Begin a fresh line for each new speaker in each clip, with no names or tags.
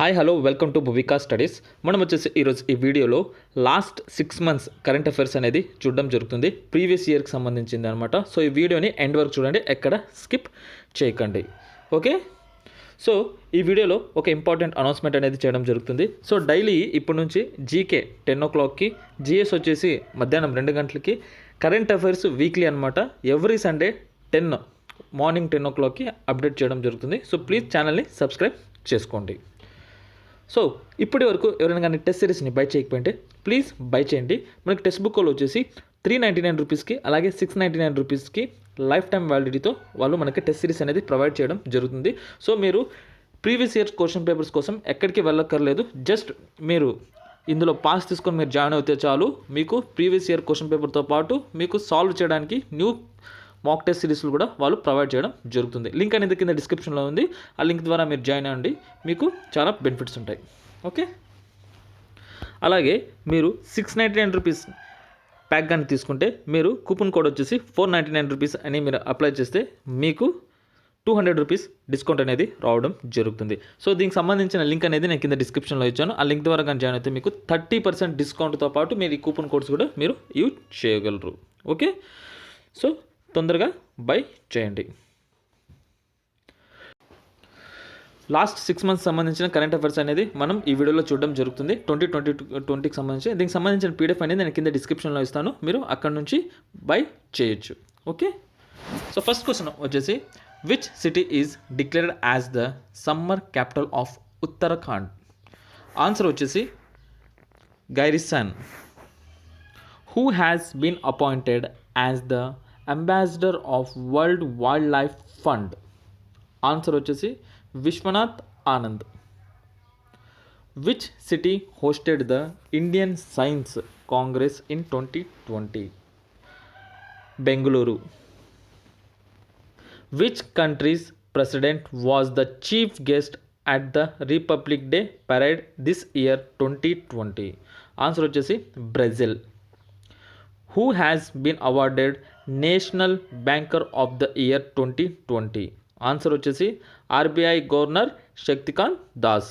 Hi hello welcome to Bhuvika studies. మనం వచ్చేసి ఈరోజు ఈ వీడియోలో లాస్ట్ 6 months కరెంట్ అఫైర్స్ అనేది చూడడం జరుగుతుంది. ప్రీవియస్ ఇయర్కి సంబంధించింది అనమాట. సో ఈ వీడియోని ఎండ్ వరకు చూడండి, ఎక్కడ స్కిప్ చేయకండి. ఓకే, సో ఈ వీడియోలో ఒక ఇంపార్టెంట్ అనౌన్స్మెంట్ అనేది చేయడం జరుగుతుంది. సో డైలీ ఇప్పటి నుంచి జీకే 10 o'clockకి, జిఎస్ వచ్చేసి మధ్యాహ్నం 2 గంటలకి, కరెంట్ అఫైర్స్ వీక్లీ అనమాట ఎవ్రీ సండే మార్నింగ్ 10 o'clockకి అప్డేట్ చేయడం జరుగుతుంది. సో ప్లీజ్ ఛానల్ని సబ్స్క్రైబ్ చేసుకోండి. సో ఇప్పటి వరకు ఎవరైనా కానీ టెస్ట్ సిరీస్ని బై చేయకపోయింటే ప్లీజ్ బై చేయండి. మనకి టెక్స్ట్ బుక్లో వచ్చేసి 399 రూపీస్కి, అలాగే 699 రూపీస్కి లైఫ్ టైం వ్యాలిడిటీతో వాళ్ళు మనకి టెస్ట్ సిరీస్ అనేది ప్రొవైడ్ చేయడం జరుగుతుంది. సో మీరు ప్రీవియస్ ఇయర్స్ క్వశ్చన్ పేపర్స్ కోసం ఎక్కడికి వెళ్ళక్కర్లేదు. జస్ట్ మీరు ఇందులో పాస్ తీసుకొని మీరు జాయిన్ అవుతే చాలు, మీకు ప్రీవియస్ ఇయర్ క్వశ్చన్ పేపర్తో పాటు మీకు సాల్వ్ చేయడానికి న్యూ మాక్ టెస్ట్ సిరీస్లు కూడా వాళ్ళు ప్రొవైడ్ చేయడం జరుగుతుంది. లింక్ అనేది కింద డిస్క్రిప్షన్లో ఉంది. ఆ లింక్ ద్వారా మీరు జాయిన్ అవ్వండి, మీకు చాలా బెనిఫిట్స్ ఉంటాయి. ఓకే, అలాగే మీరు 699 రూపీస్ ప్యాక్ కానీ తీసుకుంటే మీరు కూపన్ కోడ్ వచ్చేసి 499 రూపీస్ అని మీరు అప్లై చేస్తే మీకు 200 రూపీస్ డిస్కౌంట్ అనేది రావడం జరుగుతుంది. సో దీనికి సంబంధించిన లింక్ అనేది నేను కింద డిస్క్రిప్షన్లో ఇచ్చాను. ఆ లింక్ ద్వారా కానీ జాయిన్ అయితే మీకు 30% డిస్కౌంట్తో పాటు మీరు ఈ కూపన్ కోడ్స్ కూడా మీరు యూజ్ చేయగలరు. ఓకే, సో తొందరగా బై చేయండి. లాస్ట్ 6 months సంబంధించిన కరెంట్ అఫైర్స్ అనేది మనం ఈ వీడియోలో చూడడం జరుగుతుంది. 2020కి సంబంధించి దీనికి సంబంధించిన పీడిఎఫ్ అనేది నేను కింద డిస్క్రిప్షన్లో ఇస్తాను, మీరు అక్కడ నుంచి బై చేయొచ్చు. ఓకే, సో ఫస్ట్ క్వశ్చన్ వచ్చేసి, which city is declared as the summer capital of Uttarakhand? Answer వచ్చేసి Gairsain. Who has been appointed as the ambassador of world wildlife fund? Answer వచ్చేసి Vishwanath Anand. Which city hosted the Indian science congress in 2020? Bengaluru. Which country's president was the chief guest at the republic day parade this year 2020? Answer వచ్చేసి Brazil. Who has been awarded national banker of the year 2020? Answer వచ్చేసి RBI governor Shaktikanta Das.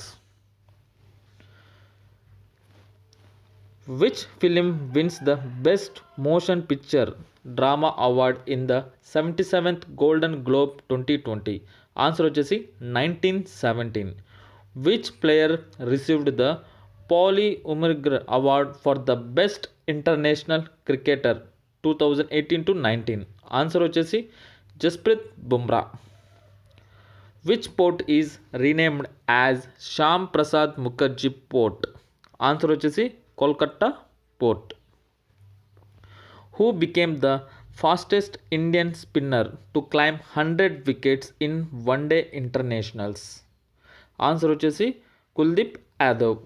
Which film wins the best motion picture drama award in the 77th Golden Globe 2020? Answer వచ్చేసి 1917. Which player received the Polly Umrigar award for the best international cricketer 2018-19? Answer వచ్చేసి Jasprit Bumrah. Which port is renamed as Shyam Prasad Mukherjee port? Answer వచ్చేసి Kolkata port. Who became the fastest Indian spinner to claim 100 wickets in one day internationals? Answer వచ్చేసి Kuldeep Yadav.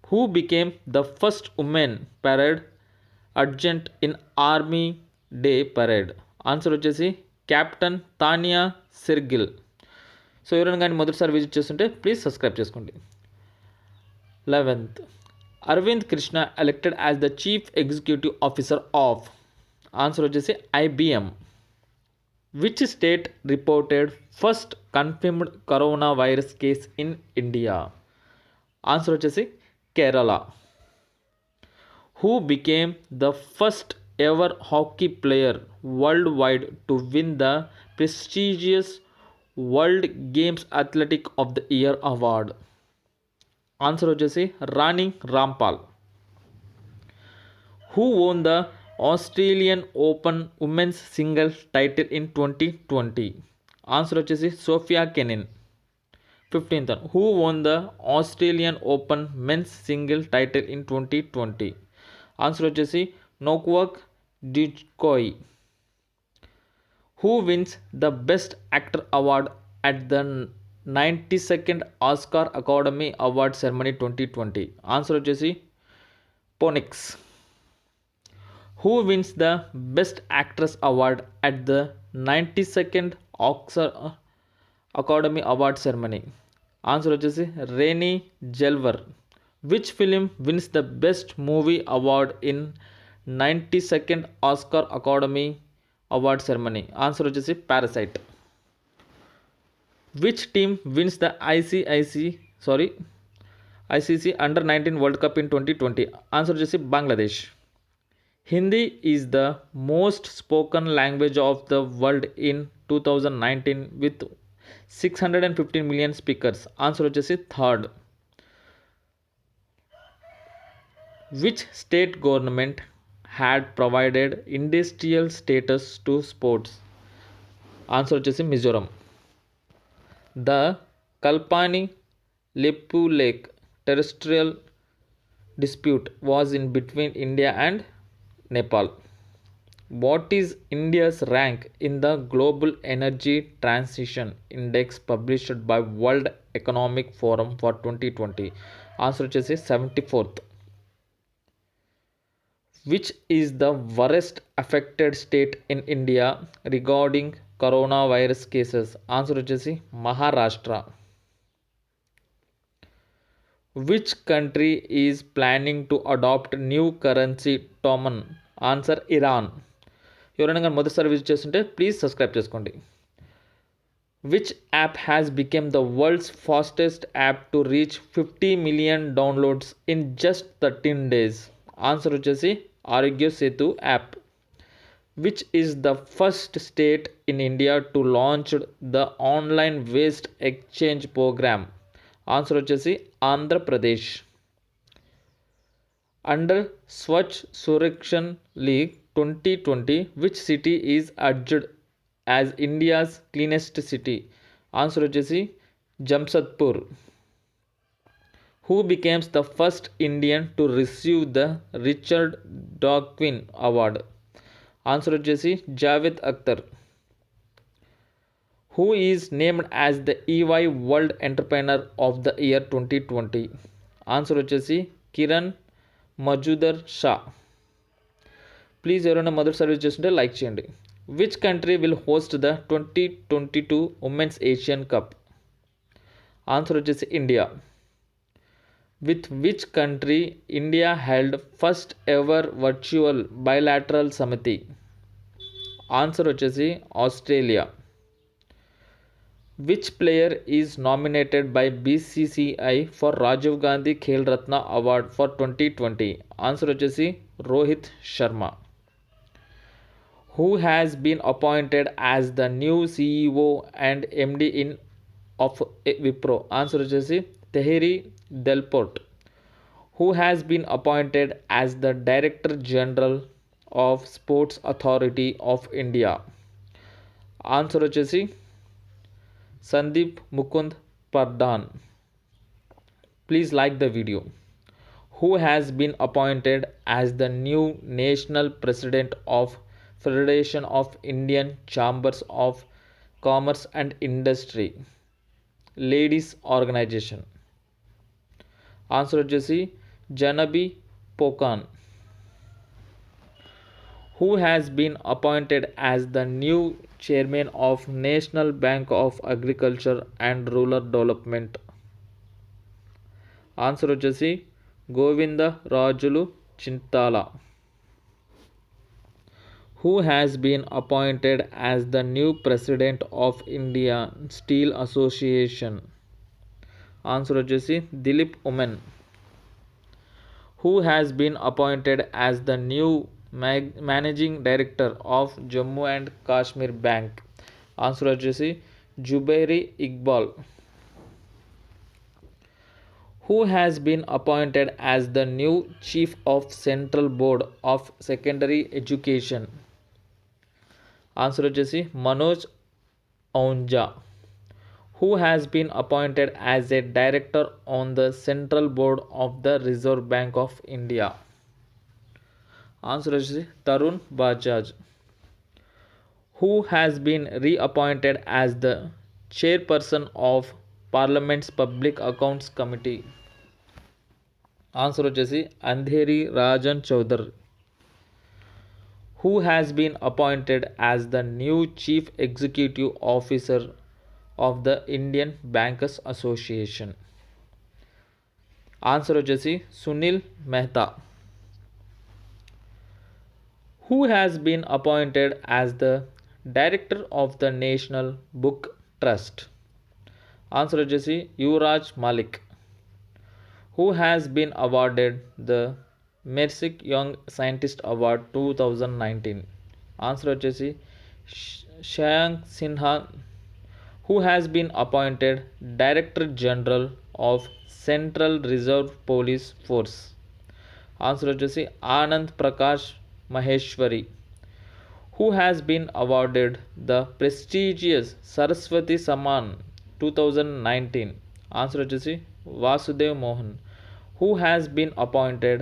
Who became the first woman parade adjutant in Army Day Parade? Answer వచ్చేసి captain Tania Shergill. సో ఎవరైనా కానీ మొదటిసారి విజిట్ చేస్తుంటే please subscribe చేసుకోండి. 11th, Arvind Krishna elected as the chief executive officer of? Answer వచ్చేసి IBM. Which state reported first confirmed corona virus case in India? Answer వచ్చేసి Kerala. Who became the first ever hockey player world wide to win the prestigious world games athletic of the year award? Answer వచ్చేసి Rani Rampal. Who own the Australian Open women's singles title in 2020? Answer వచ్చేసి Sofia Kenin. 15th, who won the Australian Open men's single title in 2020? Answer వచ్చేసి Novak జోకోవిచ్. Who wins the best actor award at the 92nd Oscar Academy Award Ceremony 2020? Answer వచ్చేసి పోనిక్స్. Who wins the best actress award at the 92nd Oscar Academy Award Ceremony? Answer వచ్చేసి Renee Zellweger. Which film wins the best movie award in 92nd Oscar academy award ceremony? Answer వచ్చేసి Parasite. Which team wins the ICC Under 19 World Cup in 2020? Answer వచ్చేసి Bangladesh. Hindi is the most spoken language of the world in 2019 with 615 million speakers. Answer వచ్చేసి third. Which state government had provided industrial status to sports? Answer వచ్చేసి Mizoram. The Kalpani Lepu Lake terrestrial dispute was in between India and Nepal. What is India's rank in the Global Energy Transition Index published by World Economic Forum for 2020? Answer వచ్చేసి 74th. Which is the worst affected state in India regarding coronavirus cases? Answer వచ్చేసి Maharashtra. Which country is planning to adopt new currency Toman? Answer Iran. ఎవరైనా కానీ మొదటిసారి విజిట్ చేస్తుంటే please subscribe చేసుకోండి. Which app has become the world's fastest app to reach 50 million downloads in just 13 days? Answer వచ్చేసి Aarogya Setu app. Which is the first state in India to launch the online waste exchange program? Answer వచ్చేసి Andhra Pradesh. Under Swachh Surakshan League 2020, which city is adjudged as India's cleanest city? Answer వచ్చేసి Jamshedpur. Who becomes the first Indian to receive the Richard Dawkins Award? Answer వచ్చేసి Javed Akhtar. Who is named as the EY World Entrepreneur of the Year 2020? Answer వచ్చేసి Kiran మజుదర్ Shah. Please ఎవరైనా మొదటి service చేస్తుంటే like చేయండి. Which country will host the 2022 women's Asian cup? Answer వచ్చేసి India. With which country India held first ever virtual bilateral summit? Answer వచ్చేసి Australia. Which player is nominated by BCCI for Rajiv Gandhi Khel Ratna Award for 2020? Answer వచ్చేసి Rohit Sharma. Who has been appointed as the new CEO and MD of Wipro? Answer వచ్చేసి Thierry Delporte. Who has been appointed as the Director General of Sports Authority of India? Answer వచ్చేసి Sandeep Mukund Pradhan. Please like the video. Who has been appointed as the new national president of Federation of Indian Chambers of Commerce and Industry Ladies Organization? Answer వచ్చేసి Janabi Pokan. Who has been appointed as the new chairman of National Bank of Agriculture and Rural Development? Answer వచ్చేసి గోవింద రాజులు Chintala. Who has been appointed as the new president of Indian Steel Association? Answer వచ్చేసి Dilip women. Who has been appointed as the new managing director of Jammu and Kashmir Bank? Answer వచ్చేసి Jubairi Iqbal. Who has been appointed as the new chief of Central Board of Secondary Education? Answer వచ్చేసి Manoj Aunja. Who has been appointed as a director on the Central Board of the Reserve Bank of India? Answer is Tarun Bajaj. Who has been reappointed as the chairperson of Parliament's Public Accounts Committee? Answer is Andheri Rajan Chaudhary. Who has been appointed as the new Chief Executive Officer of the Indian Bankers Association? Answer వచ్చేసి Sunil Mehta. Who has been appointed as the Director of the National Book Trust? Answer వచ్చేసి Yuvraj Malik. Who has been awarded the Merck young scientist award 2019. Answer వచ్చేసి Shayank Sinha. Who has been appointed director general of central reserve police force. Answer వచ్చేసి Anand Prakash Maheshwari. Who has been awarded the prestigious Saraswati Samman 2019. Answer వచ్చేసి Vasudev Mohan. Who has been appointed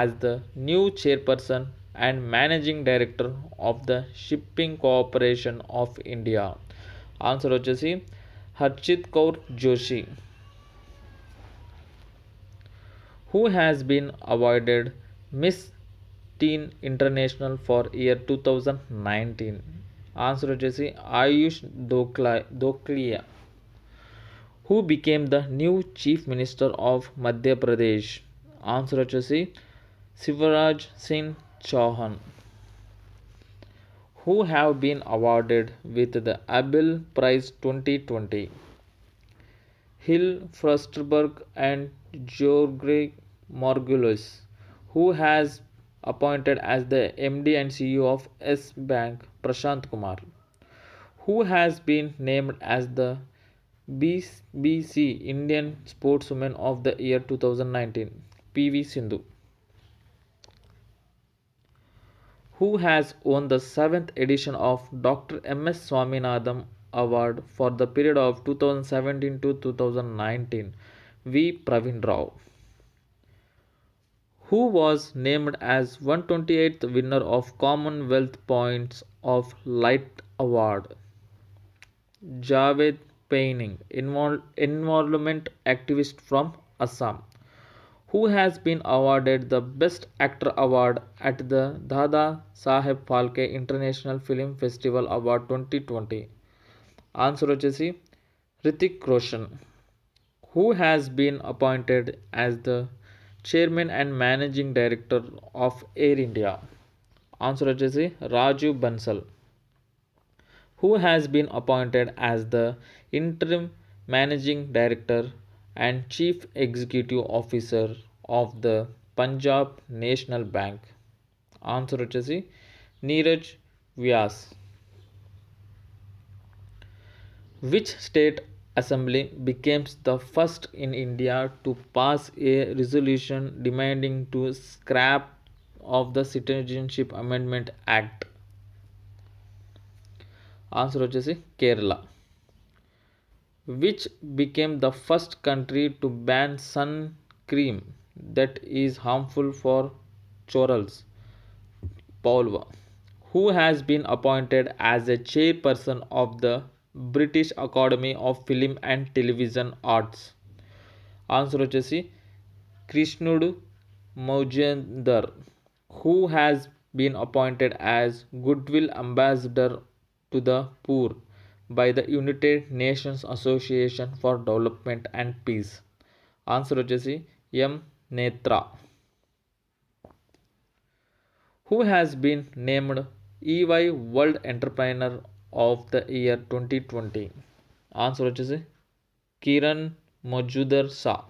as the new chairperson and managing director of the Shipping Corporation of India. Answer వచ్చేసి Harshit Kaur Joshi. Who has been awarded Miss Teen International for year 2019. Answer వచ్చేసి ఆయుష్ దోక్లియా. Who became the new chief minister of Madhya Pradesh. Answer వచ్చేసి Shivraj Singh Chauhan. Who have been awarded with the Abel Prize 2020. Hill Frostberg and George Margulis. Who has appointed as the MD and CEO of S Bank Prashant Kumar. Who has been named as the BBC Indian Sportswoman of the Year 2019. PV Sindhu. Who has won the 7th edition of Dr. MS Swaminathan Award for the period of 2017 to 2019. V. Praveen Rao. Who was named as 128th winner of Commonwealth Points of Light Award. Javed Paining, environment activist from Assam. Who has been awarded the Best Actor Award at the Dada Saheb Phalke International Film Festival Award 2020. Answer వచ్చేసి Hrithik Roshan. Who has been appointed as the Chairman and Managing Director of Air India. Answer వచ్చేసి Rajiv Bansal. Who has been appointed as the Interim Managing Director and Chief Executive Officer of the Punjab National Bank. Answer వచ్చేసి Neeraj Vyas. Which state assembly becomes the first in India to pass a resolution demanding to scrap of the Citizenship Amendment Act? Answer వచ్చేసి Kerala. Which became the first country to ban sun cream that is harmful for chorals? Paulva. Who has been appointed as a chairperson of the British Academy of Film and Television Arts? Answer వచ్చేసి Krishnudu Moujandar. Who has been appointed as Goodwill Ambassador to the Poor by the United Nations Association for Development and Peace? Answer వచ్చేసి M. Netra. Who has been named EY World Entrepreneur of the Year 2020? Answer వచ్చేసి Kiran Majumdar Shah.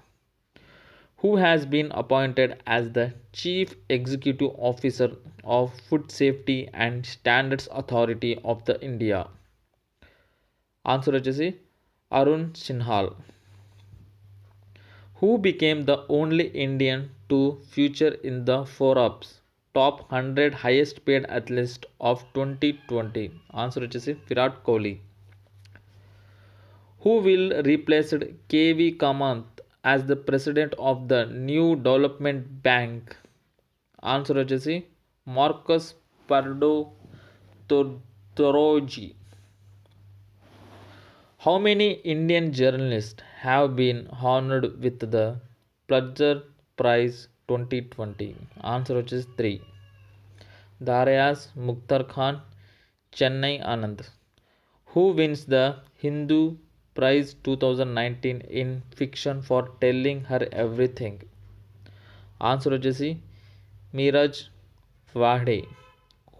Who has been appointed as the Chief Executive Officer of Food Safety and Standards Authority of the India? Answer వచ్చేసి Arun Sinhal. Who became the only Indian to feature in the Forbes Top 100 Highest Paid Athletes of 2020? Answer వచ్చేసి Virat Kohli. Who will replace KV Kamanth as the president of the New Development Bank? Answer వచ్చేసి Marcus Pardo Toroji. How many Indian journalists have been honored with the Pulitzer Prize 2020? Answer వచ్చేసి 3. Darius Mukhtar Khan, Chennai Anand. Who wins the Hindu Prize 2019 in fiction for telling her everything? Answer వచ్చేసి Miraj Vahde.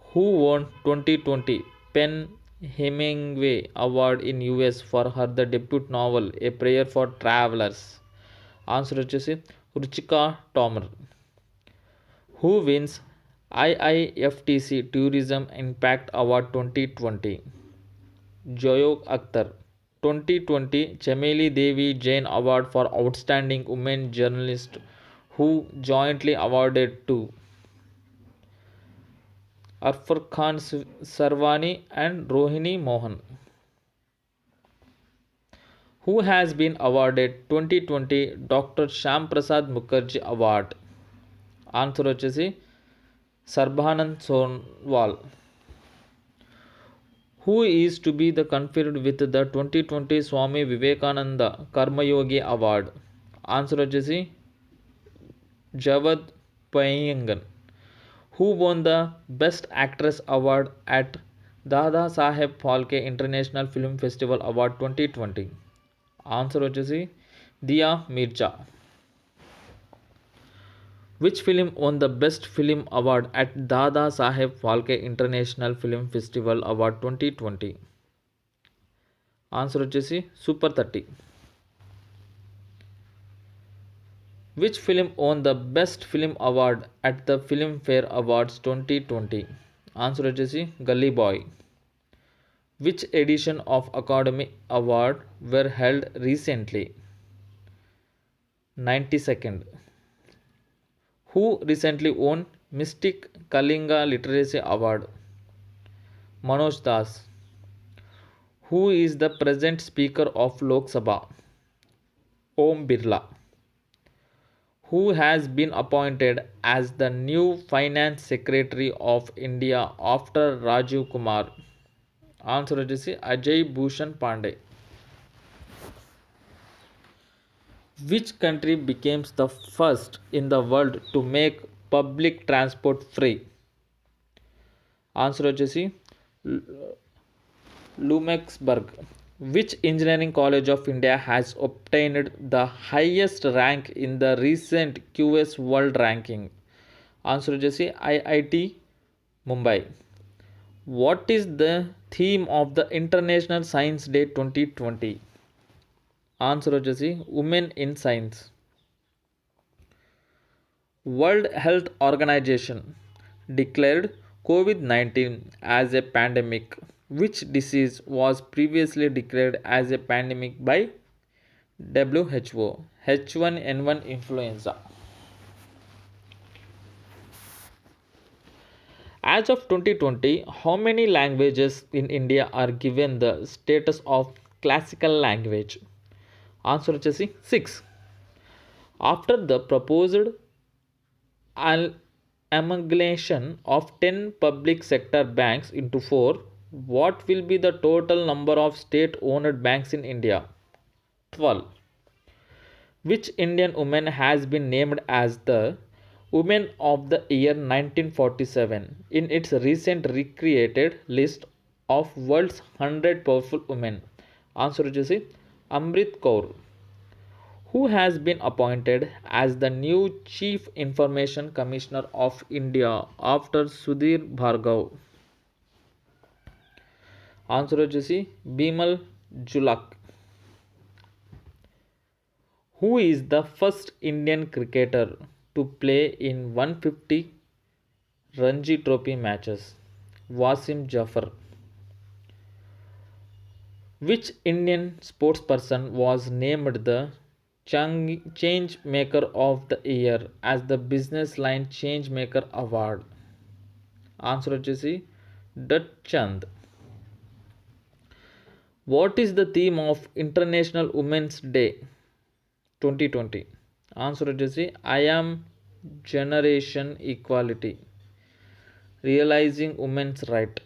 Who won 2020 Pen Hemingway Award in US for her the debut novel A Prayer for Travelers? Answer వచ్చేసి Ruchika Tomar. Who wins IIFTC tourism impact award 2020? Zoya Akhtar. 2020 Chameli Devi Jain Award for Outstanding Women Journalist, who jointly awarded to Arfar Khan Sarwani and Rohini Mohan. Who has been awarded 2020 Dr. Shyam Prasad Mukherjee Award? Answer వచ్చేసి Sarbananda Sonowal. Who is to be the conferred with the 2020 Swami Vivekananda Karmayogi Award? Answer వచ్చేసి Javad పయంగన్. Who won the Best Actress Award at Dada Saheb Phalke International Film Festival Award 2020? Answer వచ్చేసి దియా Mirza. Which film won the Best Film Award at Dada Saheb Phalke International Film Festival Award 2020? Answer వచ్చేసి super 30. Which film won the Best Film Award at the Filmfare Awards 2020? Answer వచ్చేసి గల్లీ bye. Which edition of Academy Award were held recently? 92nd. Who recently won Mystic Kalinga Literacy Award? Manoj Das. Who is the present Speaker of Lok Sabha? Om Birla. Who has been appointed as the new Finance Secretary of India after Rajiv Kumar? Answer వచ్చేసి Ajay Bhushan Pandey. Which country becomes the first in the world to make public transport free? Answer వచ్చేసి లూమెక్స్బర్గ్. Which engineering college of India has obtained the highest rank in the recent QS World Ranking? Answer వచ్చేసి IIT Mumbai. What is the theme of the International Science Day 2020? Answer వచ్చేసి women in science. World Health Organization declared COVID-19 as a pandemic. Which disease was previously declared as a pandemic by WHO? H1N1 influenza. As of 2020, how many languages in India are given the status of classical language? Answer వచ్చేసి 6. After the proposed amalgamation of 10 public sector banks into 4, what will be the total number of state-owned banks in India? 12. Which Indian woman has been named as the Woman of the Year 1947 in its recent recreated list of world's 100 powerful women? Answer వచ్చేసి Amrit Kaur. Who has been appointed as the new Chief Information Commissioner of India after Sudhir Bhargav? Answer వచ్చేసి bumble జులాక్. Who is the first Indian cricketer to play in 150 Ranji Trophy matches? Wasim Jafar. Which Indian sportsperson was named the Change Maker of the Year as the Business Line Change Maker Award? Answer వచ్చేసి Dutee Chand. What is the theme of International Women's Day 2020? Answer వచ్చేసి I am Generation Equality, Realizing Women's Right.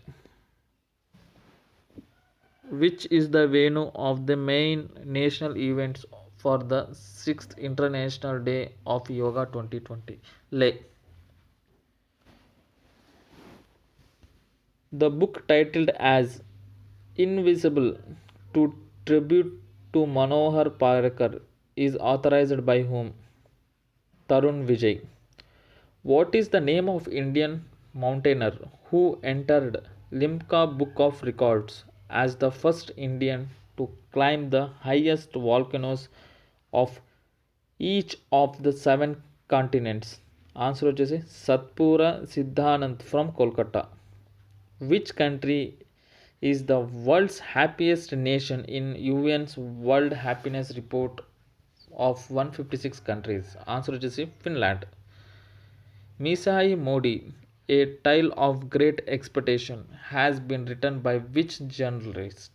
Which is the venue of the main national events for the 6th International Day of Yoga 2020? Leh. The book titled as Invisible to Tribute to Manohar Parrikar is authorized by whom? Tarun Vijay. What is the name of Indian mountaineer who entered Limca Book of Records as the first Indian to climb the highest volcanoes of each of the 7 continents? Answer వచ్చేసి Satyarup Siddhanta from Kolkata. Which country is the world's happiest nation in UN's World Happiness Report of 156 countries? Answer వచ్చేసి Finland. Misai Modi, A Tale of Great Expectation, has been written by which journalist?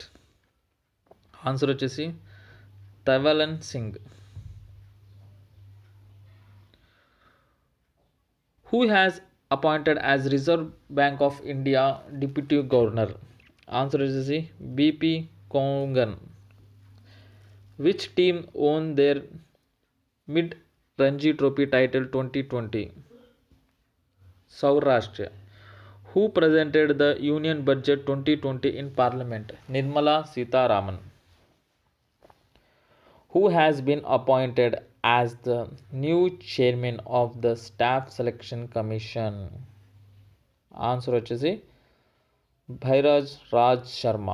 Answer వచ్చేసి తవలన్ Singh. Who has appointed as Reserve Bank of India Deputy Governor? Answer is BP Kongan. Which team won their Mid Ranji Trophy title 2020? Saurashtra. Who presented the Union Budget 2020 in Parliament? Nirmala Sitharaman. Who has been appointed as the new chairman of the Staff Selection Commission? Answer వచ్చేసి భైరాజ్ Raj Sharma.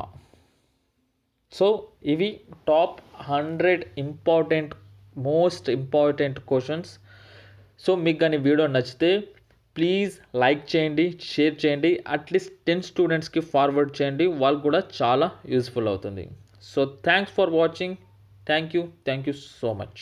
So ఇవి top 100 most important questions. So మీకు కానీ video నచ్చితే please like చేయండి, share చేయండి, at least 10 స్టూడెంట్స్కి forward చేయండి, వాళ్ళకు కూడా చాలా యూస్ఫుల్ అవుతుంది. So thanks for watching. Thank you so much.